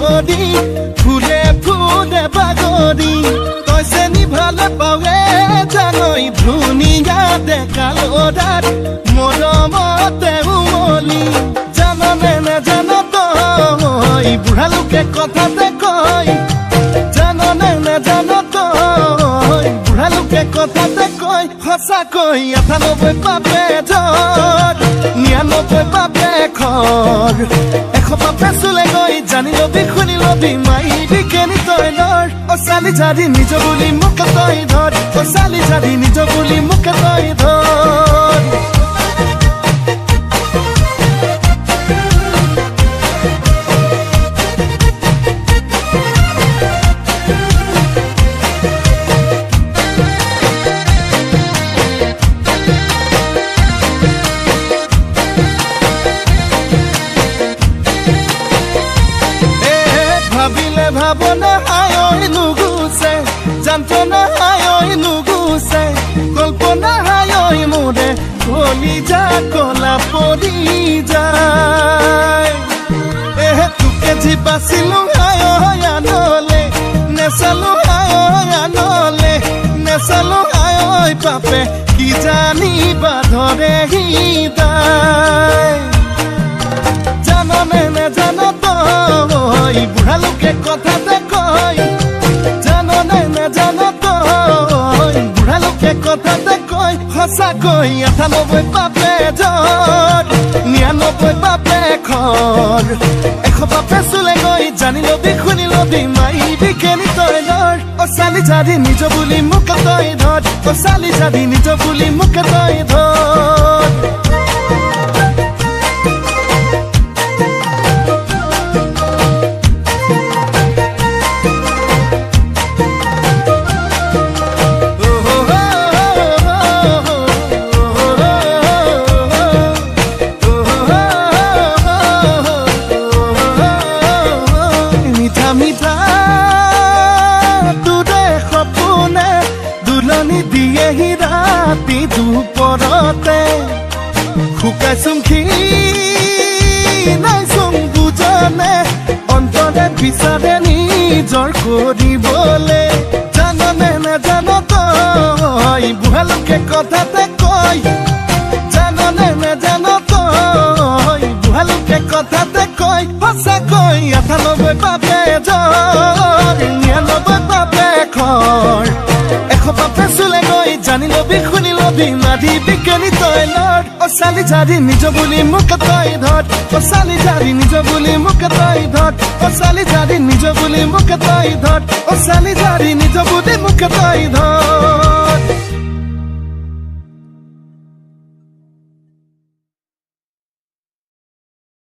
পৰি ফুলে ফুলে বাগৰি তই চেনি ভালে পাৱে জানৈ ধুনীয়া ডেকা ল'ৰাত মৰমতে উমলি জাননে নেজান তই বুঢ়া লোকে কথাতে কয় জাননে নেজান তই বুঢ়া লোকে কথাতে কয় সঁচাকৈ ৯৮ পাপে জ্বৰ ৯৯ পাপে খৰ ১০০ পাপে চুলে গৈ জানি লবি শুনি লবি মাইবি কেনি তই নৰ অ চালি জাৰি নিজ বুলি মোক তই ধৰ অ চালি জাৰি নিজ বুলি মোক তই ধৰ ভাবনা হায়ই নুগুছে যন্ত্ৰণা হায়ই নুগুছে কল্পনা হায়ই মোৰে কলিজা কলা পৰি যায় তোকে যি বাচিলো হায়ই আনলে নেচালো হায়ই আনলে নেচালো হায়ই পাপে কি জানিবা ধৰে হৃদয় জাননে নেজান তই বুঢ়া লোকে কথাতে কয় জাননে নেজান তই বুঢ়া লোকে কথাতে কয় সঁচাকৈ ৯৮ পাপে জ্বৰ ৯৯ পাপে খৰ ১০০ পাপে চুলে গৈ জানি লবি শুনি লবি মাইবি কেনি তই নৰ অ চালি জাৰি নিজ বুলি মোক তই ধৰ অ চালি জাৰি নিজ বুলি মোক তই ধৰ দিয়েহি ৰাতি দুপৰতে শুকাইছোং নাইছোং বুজনে অন্তৰে বিচাৰে নিজৰ কৰিবলে জাননে নেজান তই বুঢ়া লোকে কথাতে কয় জাননে নেজান তই বুঢ়া লোকে কথাতে কয় সঁচাকৈ ৯৮ পাপে জ্বৰ ৯৯ পাপে খৰ ১০০ পাপে চুলে গৈ জানি লবি শুনি লবি মাৰিবি কেনি তই লৰ অ চালি জাৰি নিজ বুলি মোক তই ধৰ অ চালি জাৰি নিজ বুলি মোক তই ধৰ অ চালি জাৰি নিজ বুলি মোক তই ধৰ অ চালি জাৰি নিজ বুলি মোক তই ধৰ